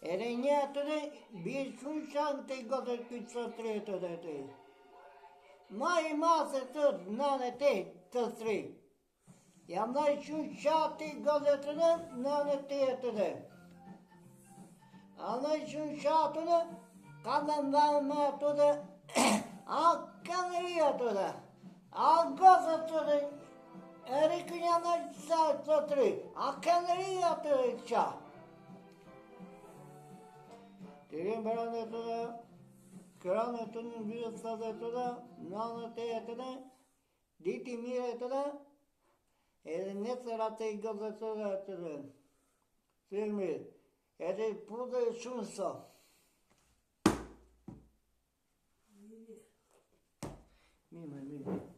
Edhe një të dhe bje shumë shangë të i gotët këtë së tretë dhe të. Ma i masë të nënë të të tre. Jam në shumë shatë të i gotët të dhe nënë të të dhe. A në shumë shatë të dhe, ka në mbanë më të dhe, a kënëria të dhe, a gotët të dhe, e rikënja në shatë të tre, a kënëria të dhe të qa. Të rinë bërënë të dhe, kërënë të në vjëtë të dhe të dhe, nënë të të dhe, diti mire të dhe, edhe nëtër atë i gëzë të dhe të dhe. Firmi, edhe pude shumë sa. Mime.